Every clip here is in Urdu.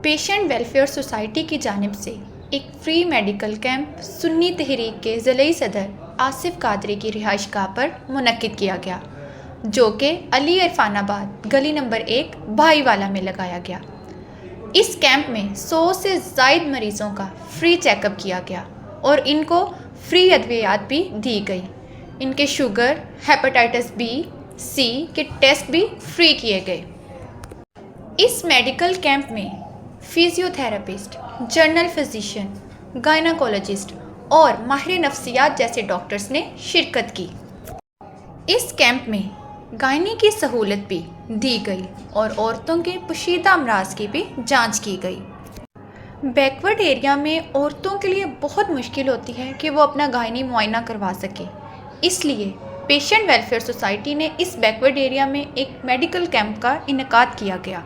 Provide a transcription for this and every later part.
پیشنٹ ویلفیئر سوسائٹی کی جانب سے ایک فری میڈیکل کیمپ سنی تحریک کے ضلعی صدر آصف قادری کی رہائش گاہ پر منعقد کیا گیا، جو کہ علی عرفان آباد گلی نمبر 1 بھائی والا میں لگایا گیا۔ اس کیمپ میں 100 سے زائد مریضوں کا فری چیک اپ کیا گیا اور ان کو فری ادویات بھی دی گئی۔ ان کے شوگر، ہیپاٹائٹس بی، سی کے ٹیسٹ بھی فری کیے گئے۔ اس میڈیکل کیمپ میں فزیو تھراپسٹ، جنرل فزیشین، گائناکولوجسٹ اور ماہر نفسیات جیسے ڈاکٹرز نے شرکت کی۔ اس کیمپ میں گائنی کی سہولت بھی دی گئی اور عورتوں کے پوشیدہ امراض کی بھی جانچ کی گئی۔ بیکورڈ ایریا میں عورتوں کے لیے بہت مشکل ہوتی ہے کہ وہ اپنا گائنی معائنہ کروا سکے، اس لیے پیشنٹ ویلفیئر سوسائٹی نے اس بیکورڈ ایریا میں ایک میڈیکل کیمپ کا انعقاد کیا گیا۔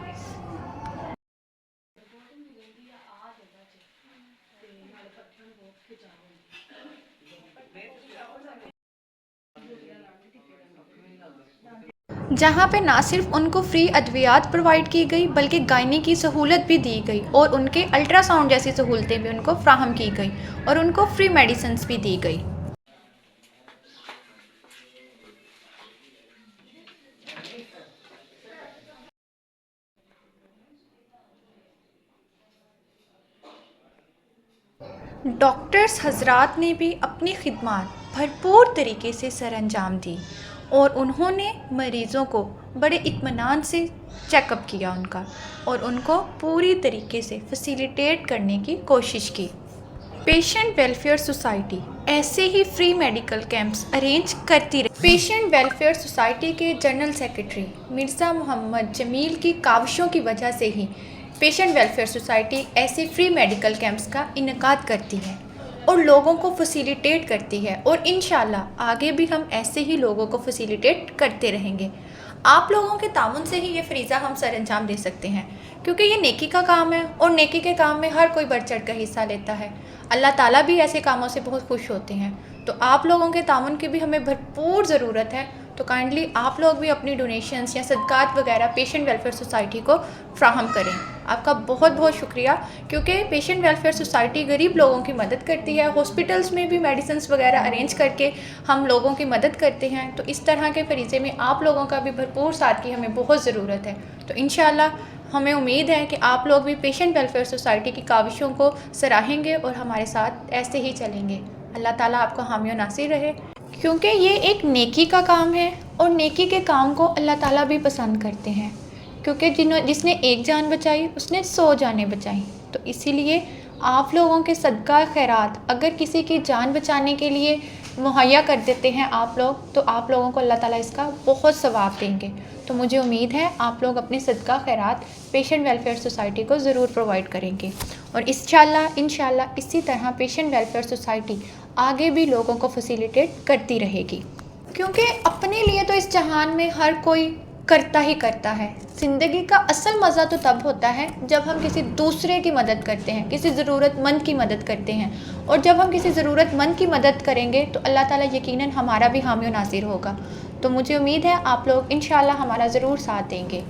جہاں پہ نہ صرف ان کو فری ادویات پرووائڈ کی گئی بلکہ گائنی کی سہولت بھی دی گئی اور ان کے الٹرا ساؤنڈ جیسی سہولتیں بھی ان کو فراہم کی گئی اور ان کو فری میڈیسنز بھی دی گئی۔ ڈاکٹرز حضرات نے بھی اپنی خدمات بھرپور طریقے سے سر انجام دی اور انہوں نے مریضوں کو بڑے اطمینان سے چیک اپ کیا ان کا اور ان کو پوری طریقے سے فیسیلیٹیٹ کرنے کی کوشش کی۔ پیشنٹ ویلفیئر سوسائٹی ایسے ہی فری میڈیکل کیمپس ارینج کرتی رہی۔ پیشنٹ ویلفیئر سوسائٹی کے جنرل سیکرٹری مرزا محمد جمیل کی کاوشوں کی وجہ سے ہی پیشنٹ ویلفیئر سوسائٹی ایسے فری میڈیکل کیمپس کا انعقاد کرتی ہے اور لوگوں کو فیسیلیٹیٹ کرتی ہے، اور انشاءاللہ آگے بھی ہم ایسے ہی لوگوں کو فیسیلیٹیٹ کرتے رہیں گے۔ آپ لوگوں کے تعاون سے ہی یہ فریضہ ہم سر انجام دے سکتے ہیں، کیونکہ یہ نیکی کا کام ہے اور نیکی کے کام میں ہر کوئی بڑھ چڑھ کر حصہ لیتا ہے۔ اللہ تعالیٰ بھی ایسے کاموں سے بہت خوش ہوتے ہیں، تو آپ لوگوں کے تعاون کی بھی ہمیں بھرپور ضرورت ہے۔ تو کائنڈلی آپ لوگ بھی اپنی ڈونیشنز یا صدقات وغیرہ پیشنٹ ویلفیئر سوسائٹی کو فراہم کریں۔ آپ کا بہت بہت شکریہ، کیونکہ پیشنٹ ویلفیئر سوسائٹی غریب لوگوں کی مدد کرتی ہے، ہاسپٹلس میں بھی میڈیسنز وغیرہ ارینج کر کے ہم لوگوں کی مدد کرتے ہیں۔ تو اس طرح کے فریضے میں آپ لوگوں کا بھی بھرپور ساتھ کی ہمیں بہت ضرورت ہے۔ تو انشاءاللہ ہمیں امید ہے کہ آپ لوگ بھی پیشنٹ ویلفیئر سوسائٹی کی کاوشوں کو سراہیں گے اور ہمارے ساتھ ایسے ہی چلیں گے۔ اللہ تعالیٰ آپ کو حامی و ناصر رہے، کیونکہ یہ ایک نیکی کا کام ہے اور نیکی کے کام کو اللہ تعالیٰ بھی پسند کرتے ہیں، کیونکہ جس نے ایک جان بچائی اس نے 100 جانیں بچائیں۔ تو اسی لیے آپ لوگوں کے صدقہ خیرات اگر کسی کی جان بچانے کے لیے مہیا کر دیتے ہیں آپ لوگ، تو آپ لوگوں کو اللہ تعالیٰ اس کا بہت ثواب دیں گے۔ تو مجھے امید ہے آپ لوگ اپنے صدقہ خیرات پیشنٹ ویلفیئر سوسائٹی کو ضرور پرووائڈ کریں گے، اور انشاءاللہ اسی طرح پیشنٹ ویلفیئر سوسائٹی آگے بھی لوگوں کو فیسیلیٹیٹ کرتی رہے گی، کیونکہ اپنے لیے تو اس جہان میں ہر کوئی کرتا ہی کرتا ہے۔ زندگی کا اصل مزہ تو تب ہوتا ہے جب ہم کسی دوسرے کی مدد کرتے ہیں، کسی ضرورت مند کی مدد کرتے ہیں، اور جب ہم کسی ضرورت مند کی مدد کریں گے تو اللہ تعالیٰ یقیناً ہمارا بھی حامی و ناصر ہوگا۔ تو مجھے امید ہے آپ لوگ انشاءاللہ ہمارا ضرور ساتھ دیں گے۔